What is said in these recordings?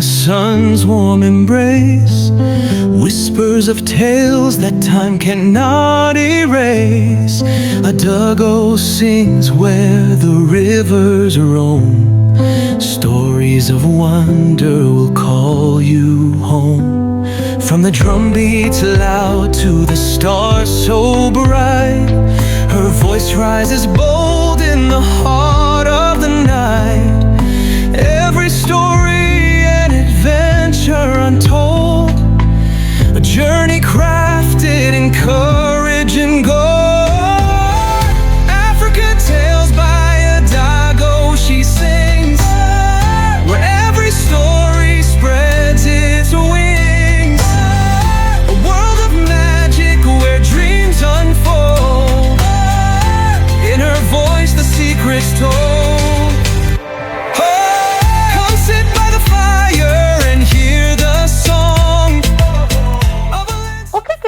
sun's warm embrace, whispers of tales that time cannot erase. A duggo sings where the rivers roam, stories of wonder will call you home. From the drumbeats loud to the stars so bright, her voice rises bold in the heart of the night. Every story an adventure untold, a journey crafted in courage and gold. Africa tales by a duggo she sings, where every story spreads its wings. A world of magic where dreams unfold, in her voice the secret's told.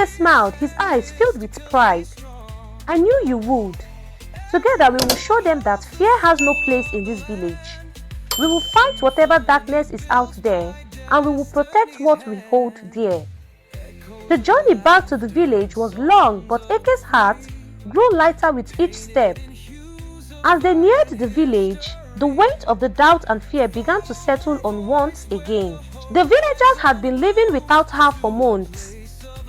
Smiled, his eyes filled with pride. I knew you would. Together we will show them that fear has no place in this village. We will fight whatever darkness is out there, and we will protect what we hold dear. The journey back to the village was long, but Eke's heart grew lighter with each step. As they neared the village, the weight of the doubt and fear began to settle on once again. The villagers had been living without her for months.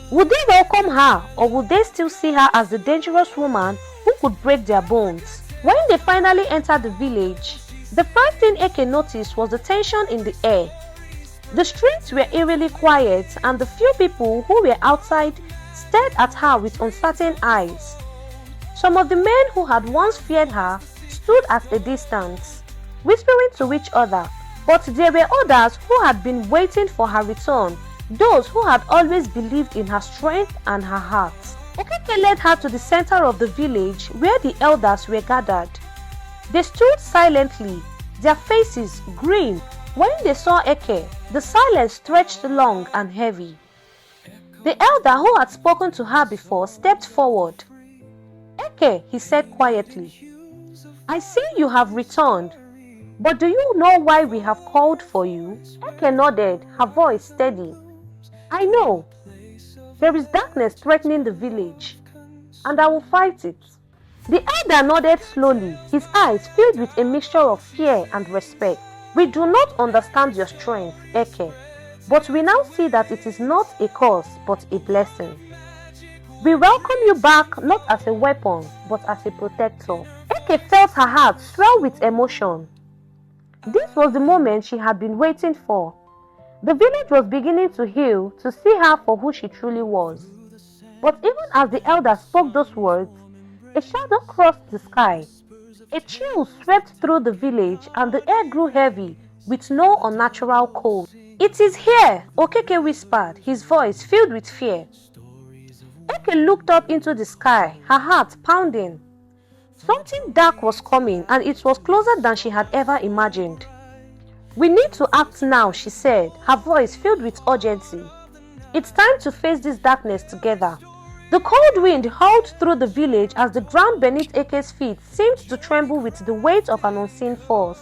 Would they welcome her, or would they still see her as the dangerous woman who could break their bones? When they finally entered the village, the first thing Eke noticed was the tension in the air. The streets were eerily quiet, and the few people who were outside stared at her with uncertain eyes. Some of the men who had once feared her stood at a distance, whispering to each other, but there were others who had been waiting for her return, those who had always believed in her strength and her heart. Okeke led her to the center of the village where the elders were gathered. They stood silently, their faces grim. When they saw Eke, the silence stretched long and heavy. The elder who had spoken to her before stepped forward. Eke, he said quietly, I see you have returned, but do you know why we have called for you? Eke nodded, her voice steady. I know. There is darkness threatening the village, and I will fight it. The elder nodded slowly, his eyes filled with a mixture of fear and respect. We do not understand your strength, Eke, but we now see that it is not a curse, but a blessing. We welcome you back not as a weapon, but as a protector. Eke felt her heart swell with emotion. This was the moment she had been waiting for. The village was beginning to heal, to see her for who she truly was. But even as the elder spoke those words, a shadow crossed the sky. A chill swept through the village, and the air grew heavy with no unnatural cold. It is here, Okeke whispered, his voice filled with fear. Eke looked up into the sky, her heart pounding. Something dark was coming, and it was closer than she had ever imagined. We need to act now, she said, her voice filled with urgency. It's time to face this darkness together. The cold wind howled through the village as the ground beneath Eke's feet seemed to tremble with the weight of an unseen force.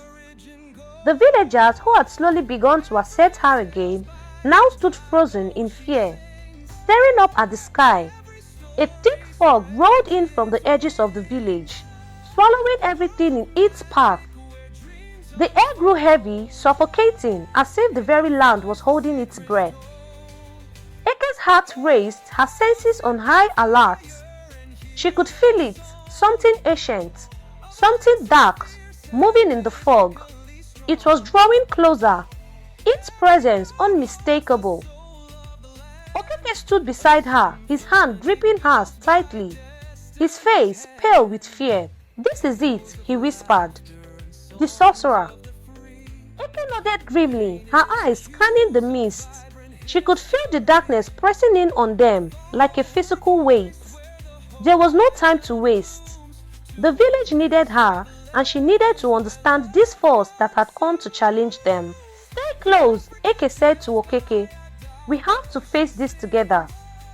The villagers, who had slowly begun to accept her again, now stood frozen in fear, staring up at the sky. A thick fog rolled in from the edges of the village, swallowing everything in its path. The air grew heavy, suffocating, as if the very land was holding its breath. Eke's heart raced, her senses on high alert. She could feel it, something ancient, something dark, moving in the fog. It was drawing closer, its presence unmistakable. Okeke stood beside her, his hand gripping hers tightly, his face pale with fear. This is it, he whispered. The sorcerer. Eke nodded grimly, her eyes scanning the mist. She could feel the darkness pressing in on them like a physical weight. There was no time to waste. The village needed her, and she needed to understand this force that had come to challenge them. Stay close, Eke said to Okeke. We have to face this together.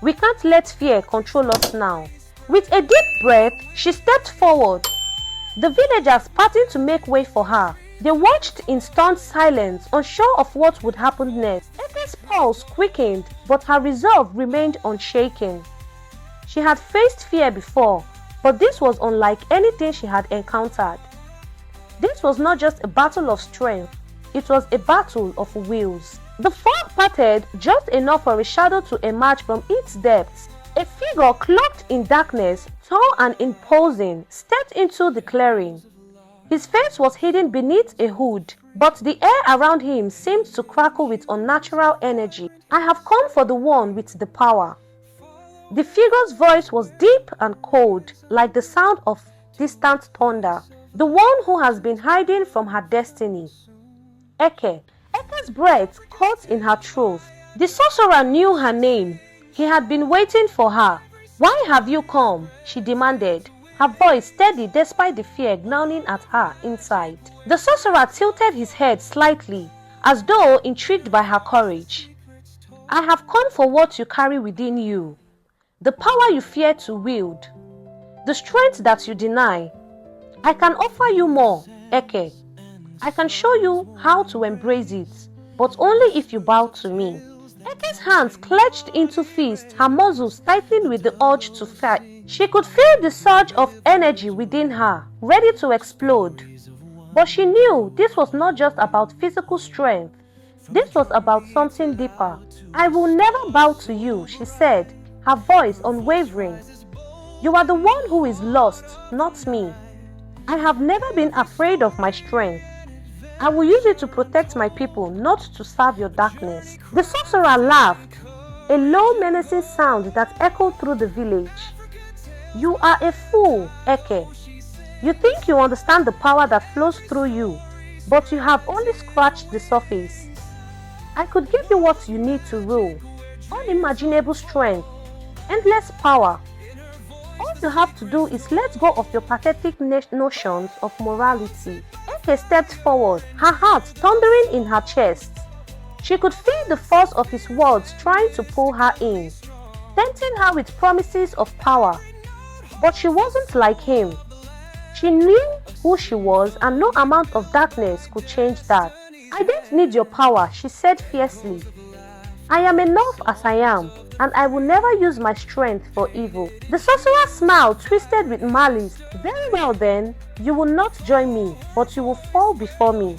We can't let fear control us now. With a deep breath, she stepped forward. The villagers parted to make way for her. They watched in stunned silence, unsure of what would happen next. Eke's pulse quickened, but her resolve remained unshaken. She had faced fear before, but this was unlike anything she had encountered. This was not just a battle of strength, it was a battle of wills. The fog parted just enough for a shadow to emerge from its depths. A figure cloaked in darkness, tall and imposing, stepped into the clearing. His face was hidden beneath a hood, but the air around him seemed to crackle with unnatural energy. "I have come for the one with the power." The figure's voice was deep and cold, like the sound of distant thunder. "The one who has been hiding from her destiny." Eke. Eke's breath caught in her throat. The sorcerer knew her name. He had been waiting for her. "Why have you come?" she demanded, her voice steady despite the fear gnawing at her inside. The sorcerer tilted his head slightly, as though intrigued by her courage. "I have come for what you carry within you. The power you fear to wield. The strength that you deny. I can offer you more, Eke. I can show you how to embrace it, but only if you bow to me." Eke's hands clenched into fists, her muscles tightening with the urge to fight. She could feel the surge of energy within her, ready to explode. But she knew this was not just about physical strength. This was about something deeper. "I will never bow to you," she said, her voice unwavering. "You are the one who is lost, not me. I have never been afraid of my strength. I will use it to protect my people, not to serve your darkness." The sorcerer laughed, a low menacing sound that echoed through the village. "You are a fool, Eke. You think you understand the power that flows through you, but you have only scratched the surface. I could give you what you need to rule: unimaginable strength, endless power. All you have to do is let go of your pathetic notions of morality." Eke stepped forward, her heart thundering in her chest. She could feel the force of his words trying to pull her in, tempting her with promises of power. But she wasn't like him. She knew who she was, and no amount of darkness could change that. "I don't need your power," she said fiercely. "I am enough as I am, and I will never use my strength for evil." The sorcerer's smile twisted with malice. "Very well then, you will not join me, but you will fall before me.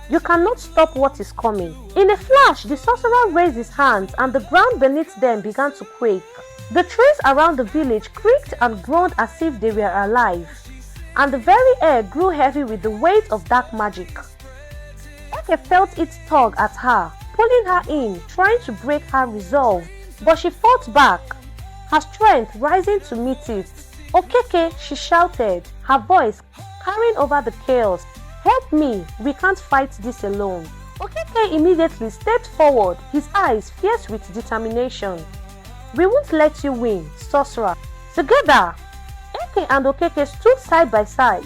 You cannot stop what is coming." In a flash, the sorcerer raised his hands, and the ground beneath them began to quake. The trees around the village creaked and groaned as if they were alive, and the very air grew heavy with the weight of dark magic. Eke felt it tug at her, pulling her in, trying to break her resolve, but she fought back, her strength rising to meet it. "Okeke," she shouted, her voice carrying over the chaos. "Help me, we can't fight this alone." Okeke immediately stepped forward, his eyes fierce with determination. "We won't let you win, sorcerer." Together, Eke and Okeke stood side by side,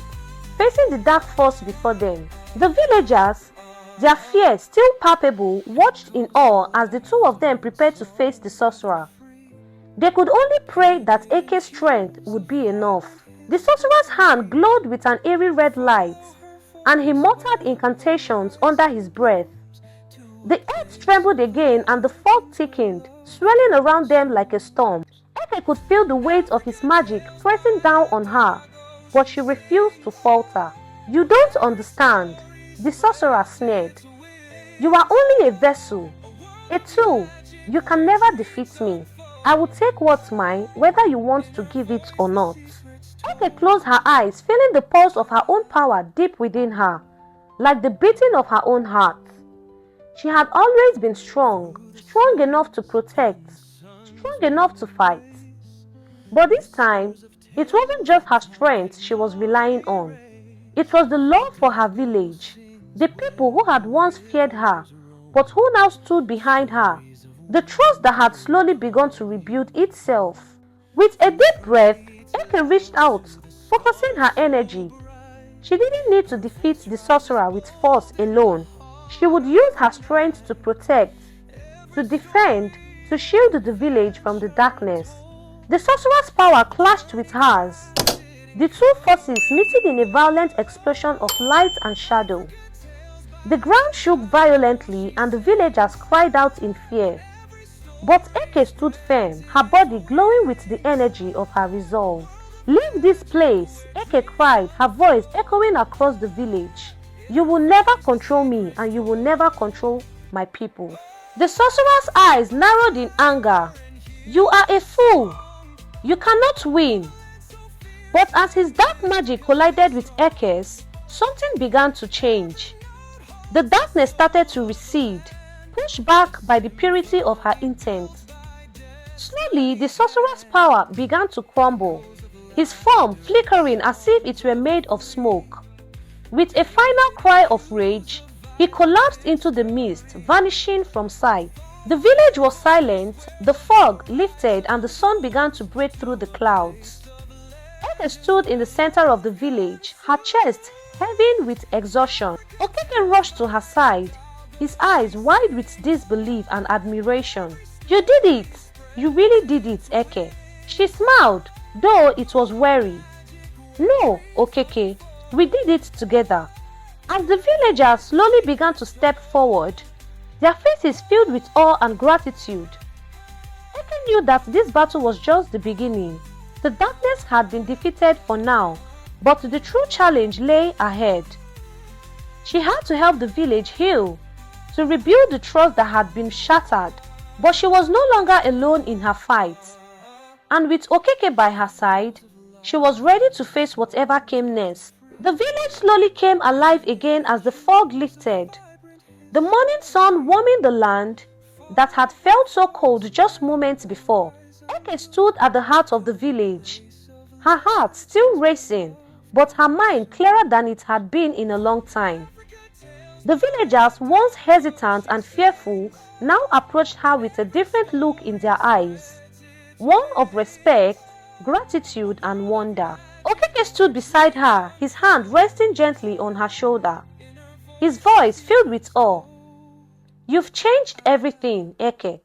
facing the dark force before them. The villagers, their fear still palpable, watched in awe as the two of them prepared to face the sorcerer. They could only pray that Eke's strength would be enough. The sorcerer's hand glowed with an eerie red light, and he muttered incantations under his breath. The earth trembled again, and the fog thickened, swelling around them like a storm. Eke could feel the weight of his magic pressing down on her, but she refused to falter. "You don't understand," the sorcerer sneered. "You are only a vessel, a tool. You can never defeat me. I will take what's mine, whether you want to give it or not." Eke closed her eyes, feeling the pulse of her own power deep within her, like the beating of her own heart. She had always been strong, strong enough to protect, strong enough to fight. But this time, it wasn't just her strength she was relying on. It was the love for her village, the people who had once feared her, but who now stood behind her, the trust that had slowly begun to rebuild itself. With a deep breath, Eke reached out, focusing her energy. She didn't need to defeat the sorcerer with force alone. She would use her strength to protect, to defend, to shield the village from the darkness. The sorcerer's power clashed with hers. the two forces meeting in a violent explosion of light and shadow. The ground shook violently and the villagers cried out in fear. But Eke stood firm, her body glowing with the energy of her resolve. "Leave this place," Eke cried, her voice echoing across the village. "You will never control me and you will never control my people." The sorcerer's eyes narrowed in anger. "You are a fool. You cannot win." But as his dark magic collided with Eke's, something began to change. The darkness started to recede, pushed back by the purity of her intent. Slowly, the sorcerer's power began to crumble, his form flickering as if it were made of smoke. With a final cry of rage, he collapsed into the mist, vanishing from sight. The village was silent, the fog lifted and the sun began to break through the clouds. Eke stood in the center of the village, her chest heaving with exhaustion. Okeke rushed to her side, his eyes wide with disbelief and admiration. "You did it! You really did it, Eke." She smiled, though it was weary. "No, Okeke, we did it together." As the villagers slowly began to step forward, their faces filled with awe and gratitude. Eke knew that this battle was just the beginning. The darkness had been defeated for now, but the true challenge lay ahead. She had to help the village heal, to rebuild the trust that had been shattered. But she was no longer alone in her fight. And with Okeke by her side, she was ready to face whatever came next. The village slowly came alive again as the fog lifted. The morning sun warming the land that had felt so cold just moments before. Eke stood at the heart of the village, her heart still racing, but her mind clearer than it had been in a long time. The villagers, once hesitant and fearful, now approached her with a different look in their eyes, one of respect, gratitude and wonder. Okeke stood beside her, his hand resting gently on her shoulder, his voice filled with awe. "You've changed everything, Eke.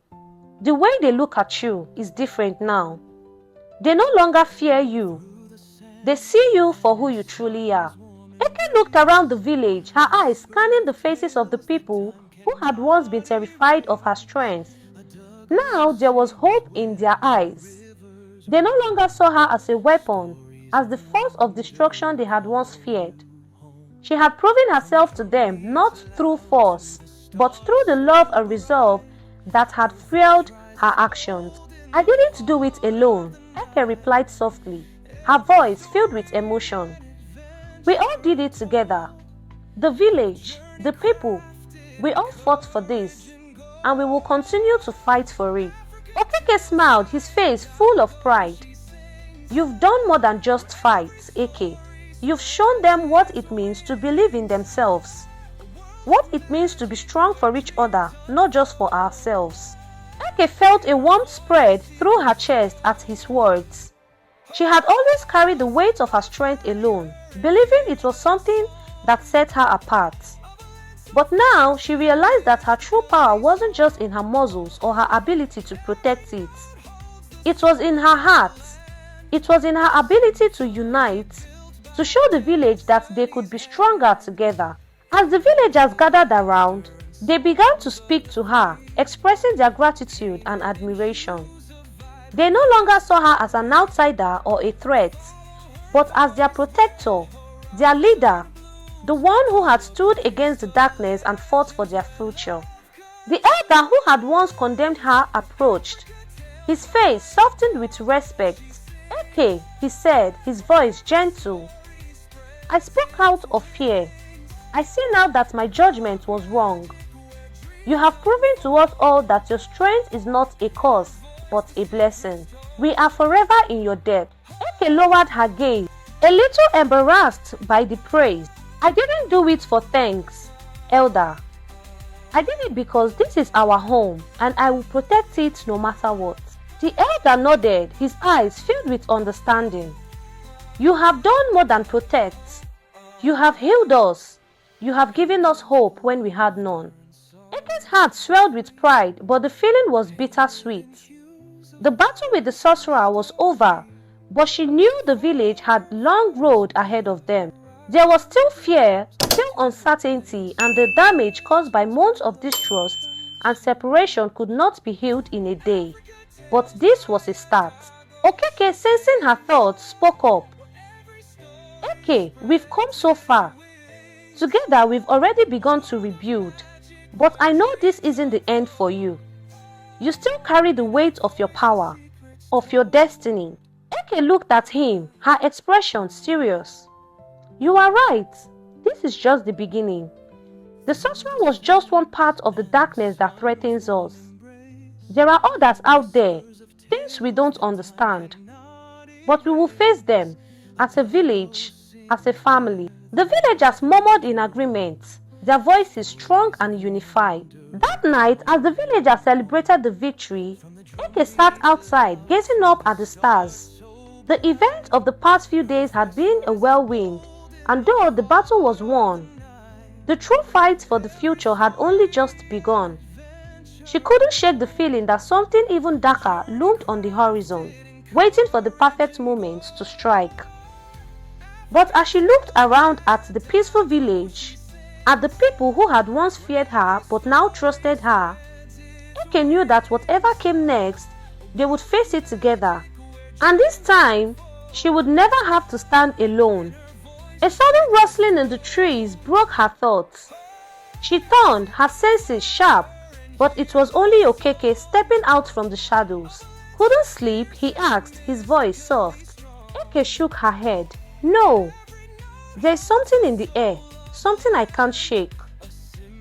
The way they look at you is different now. They no longer fear you. They see you for who you truly are." Eke looked around the village, her eyes scanning the faces of the people who had once been terrified of her strength. Now there was hope in their eyes. They no longer saw her as a weapon, as the force of destruction they had once feared. She had proven herself to them not through force, but through the love and resolve that had fueled her actions. "I didn't do it alone," Eke replied softly, her voice filled with emotion. "We all did it together. The village, the people, we all fought for this, and we will continue to fight for it." Okeke smiled, his face full of pride. "You've done more than just fight, Eke. You've shown them what it means to believe in themselves, what it means to be strong for each other, not just for ourselves." Eke felt a warmth spread through her chest at his words. She had always carried the weight of her strength alone, believing it was something that set her apart. But now she realized that her true power wasn't just in her muscles or her ability to protect it. It was in her heart. It was in her ability to unite, to show the village that they could be stronger together. As the villagers gathered around, they began to speak to her, expressing their gratitude and admiration. They no longer saw her as an outsider or a threat, but as their protector, their leader, the one who had stood against the darkness and fought for their future. The elder who had once condemned her approached, his face softened with respect. "Eke," he said, his voice gentle, "I spoke out of fear. I see now that my judgment was wrong. You have proven to us all that your strength is not a curse, but a blessing. We are forever in your debt." Eke lowered her gaze, a little embarrassed by the praise. "I didn't do it for thanks, elder. I did it because this is our home, and I will protect it no matter what." The elder nodded, his eyes filled with understanding. "You have done more than protect. You have healed us. You have given us hope when we had none." Eke's heart swelled with pride, but the feeling was bittersweet. The battle with the sorcerer was over, But she knew the village had a long road ahead of them. There was still fear, still uncertainty, and the damage caused by months of distrust and separation could not be healed in a day. But this was a start. Okeke, sensing her thoughts, spoke up. "Eke, we've come so far. Together we've already begun to rebuild. But I know this isn't the end for you. You still carry the weight of your power, of your destiny." Eke looked at him, her expression serious. "You are right. This is just the beginning. The sorcerer was just one part of the darkness that threatens us. There are others out there, things we don't understand. But we will face them, as a village, as a family." The villagers murmured in agreement, their voices strong and unified. That night, as the villagers celebrated the victory, Eke sat outside, gazing up at the stars. The event of the past few days had been a whirlwind, and though the battle was won, the true fight for the future had only just begun. She couldn't shake the feeling that something even darker loomed on the horizon, waiting for the perfect moment to strike. But as she looked around at the peaceful village, at the people who had once feared her but now trusted her, Eke knew that whatever came next, they would face it together. And this time, she would never have to stand alone. A sudden rustling in the trees broke her thoughts. She turned, her senses sharp, but it was only Okeke stepping out from the shadows. "Couldn't sleep?" he asked, his voice soft. Eke shook her head. "No, there is something in the air, something I can't shake.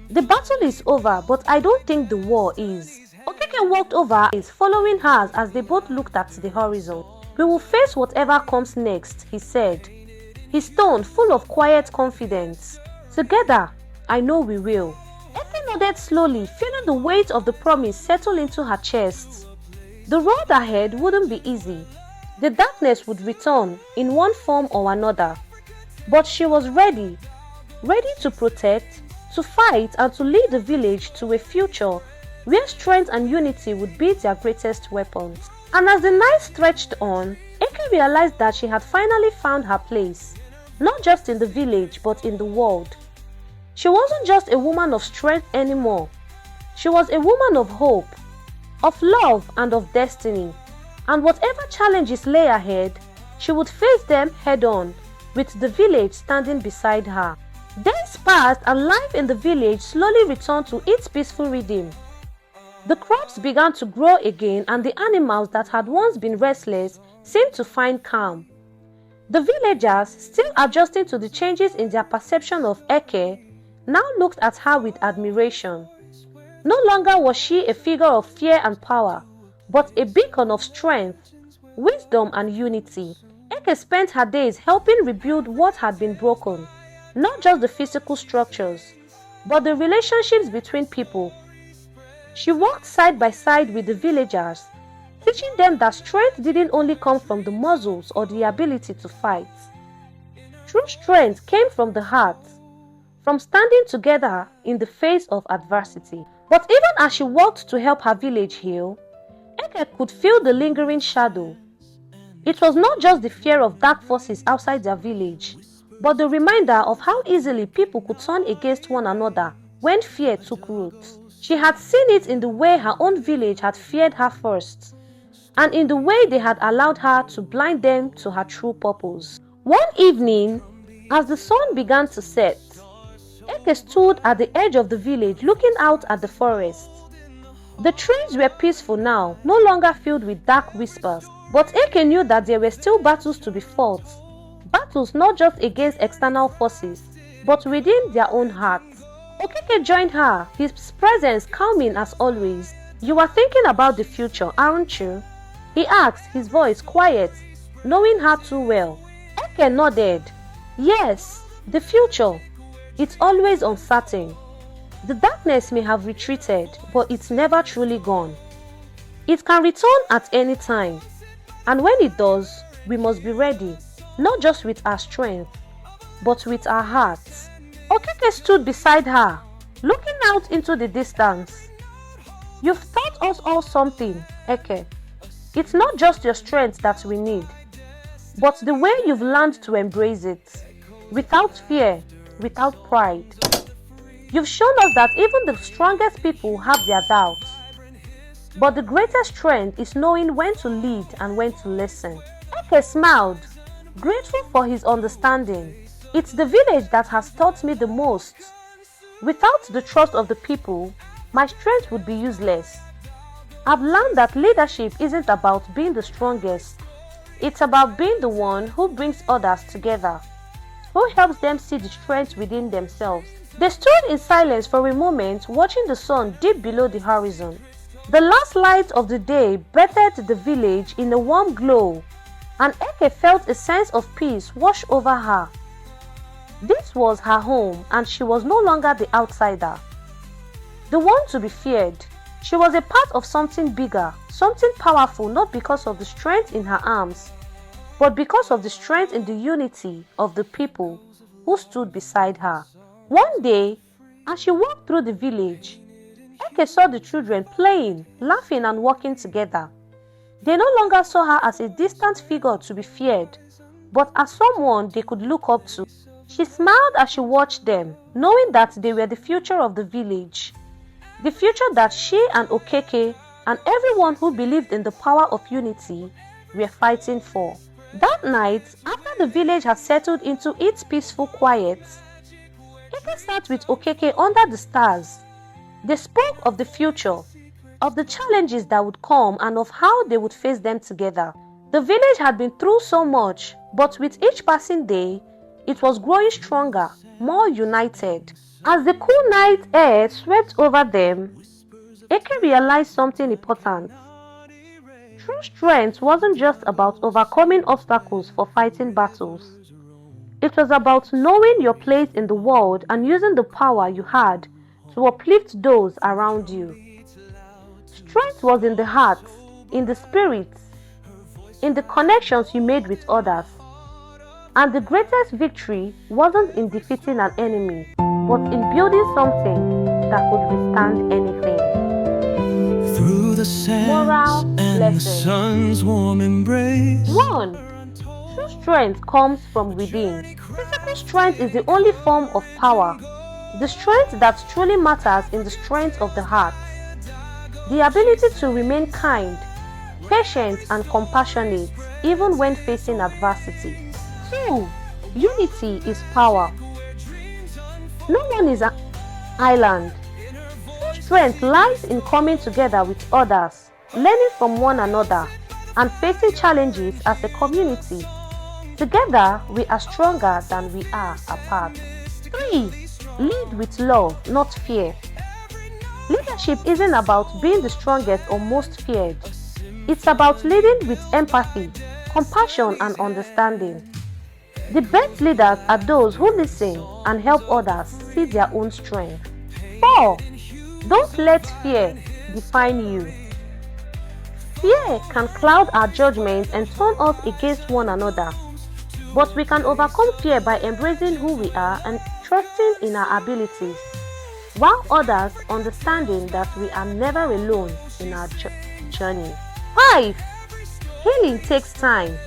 The battle is over, but I don't think the war is." Okeke walked over, following hers as they both looked at the horizon. "We will face whatever comes next," he said, his tone full of quiet confidence. "Together, I know we will." Eke nodded slowly, feeling the weight of the promise settle into her chest. The road ahead wouldn't be easy. The darkness would return in one form or another. But she was ready to protect, to fight, and to lead the village to a future where strength and unity would be their greatest weapons. And as the night stretched on, Eke realized that she had finally found her place, not just in the village but in the world. She wasn't just a woman of strength anymore. She was a woman of hope, of love, and of destiny. And whatever challenges lay ahead, she would face them head-on, with the village standing beside her. Days passed and life in the village slowly returned to its peaceful rhythm. The crops began to grow again, and the animals that had once been restless seemed to find calm. The villagers, still adjusting to the changes in their perception of Eke, now looked at her with admiration. No longer was she a figure of fear and power, but a beacon of strength, wisdom, and unity. Eke spent her days helping rebuild what had been broken, not just the physical structures, but the relationships between people. She walked side by side with the villagers, teaching them that strength didn't only come from the muscles or the ability to fight. True strength came from the heart, from standing together in the face of adversity. But even as she walked to help her village heal, Eke could feel the lingering shadow. It was not just the fear of dark forces outside their village, but the reminder of how easily people could turn against one another when fear took root. She had seen it in the way her own village had feared her first, and in the way they had allowed her to blind them to her true purpose. One evening, as the sun began to set, Eke stood at the edge of the village looking out at the forest. The trees were peaceful now, no longer filled with dark whispers, but Eke knew that there were still battles to be fought. Battles not just against external forces, but within their own hearts. Okeke joined her, his presence calming as always. "You are thinking about the future, aren't you?" he asked, his voice quiet, knowing her too well. Eke nodded. "Yes, the future. It's always uncertain. The darkness may have retreated, but it's never truly gone. It can return at any time. And when it does, we must be ready, not just with our strength, but with our hearts." Okeke stood beside her, looking out into the distance. "You've taught us all something, Eke. It's not just your strength that we need. but the way you've learned to embrace it, without fear, without pride. You've shown us that even the strongest people have their doubts, but the greatest strength is knowing when to lead and when to listen. Eke smiled, grateful for his understanding. It's the village that has taught me the most. Without the trust of the people, my strength would be useless. I've learned that leadership isn't about being the strongest. It's about being the one who brings others together, who helps them see the strength within themselves. They stood in silence for a moment, watching the sun dip below the horizon. The last light of the day bathed the village in a warm glow, and Eke felt a sense of peace wash over her. This was her home, and she was no longer the outsider, the one to be feared. She was a part of something bigger, something powerful, not because of the strength in her arms, but because of the strength in the unity of the people who stood beside her. One day, as she walked through the village, Eke saw the children playing, laughing and working together. They no longer saw her as a distant figure to be feared, but as someone they could look up to. She smiled as she watched them, knowing that they were the future of the village. The future that she and Okeke and everyone who believed in the power of unity were fighting for. That night, after the village had settled into its peaceful quiet, Eke sat with Okeke under the stars. They spoke of the future, of the challenges that would come and of how they would face them together. The village had been through so much, but with each passing day, it was growing stronger, more united. As the cool night air swept over them, Eke realized something important. True strength wasn't just about overcoming obstacles for fighting battles. It was about knowing your place in the world and using the power you had to uplift those around you. Strength was in the heart, in the spirit, in the connections you made with others. And the greatest victory wasn't in defeating an enemy, but in building something that could withstand anything. Through the sands Moral and the lesson. sun's warm embrace. 1. True strength comes from within. Physical strength is the only form of power. The strength that truly matters is the strength of the heart. The ability to remain kind, patient and compassionate even when facing adversity. 2. Unity is power. No one is an island. True strength lies in coming together with others, learning from one another, and facing challenges as a community. Together, we are stronger than we are apart. 3. Lead with love, not fear. Leadership isn't about being the strongest or most feared. It's about leading with empathy, compassion, and understanding. The best leaders are those who listen and help others see their own strength. 4. Don't let fear define you. Fear can cloud our judgment and turn us against one another. But we can overcome fear by embracing who we are and trusting in our abilities, while others understanding that we are never alone in our journey. 5. Healing takes time.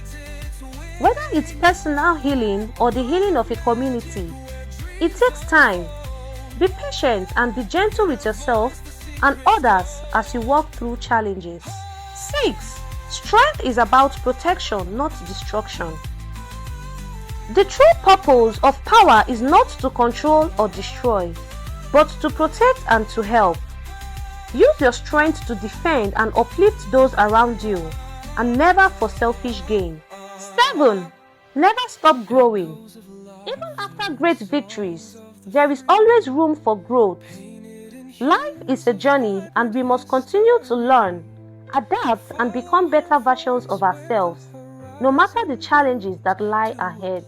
Whether it's personal healing or the healing of a community, it takes time. Be patient and be gentle with yourself and others as you walk through challenges. 6. Strength is about protection, not destruction. The true purpose of power is not to control or destroy, but to protect and to help. Use your strength to defend and uplift those around you, and never for selfish gain. 7. Never stop growing. Even after great victories, there is always room for growth. Life is a journey and we must continue to learn, adapt and become better versions of ourselves, no matter the challenges that lie ahead.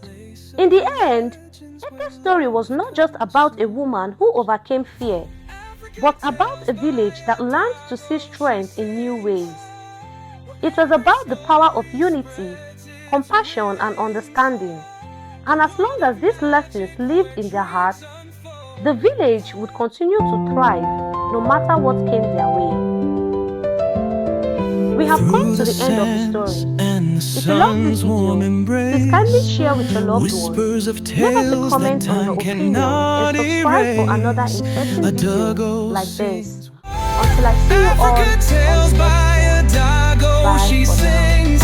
In the end, Eke's story was not just about a woman who overcame fear, but about a village that learned to see strength in new ways. It was about the power of unity, compassion and understanding. And as long as these lessons lived in their hearts, the village would continue to thrive no matter what came their way. We have come to the end of the story. the If you love this sun's warm video, please kindly embrace, share with your loved ones. whispers of Leave us a tales that comment on your time opinion and cannot subscribe for another erase. interesting A video doggo like this. sings Until I see you all Africa on tales the next by a one. doggo. Bye She for now. sings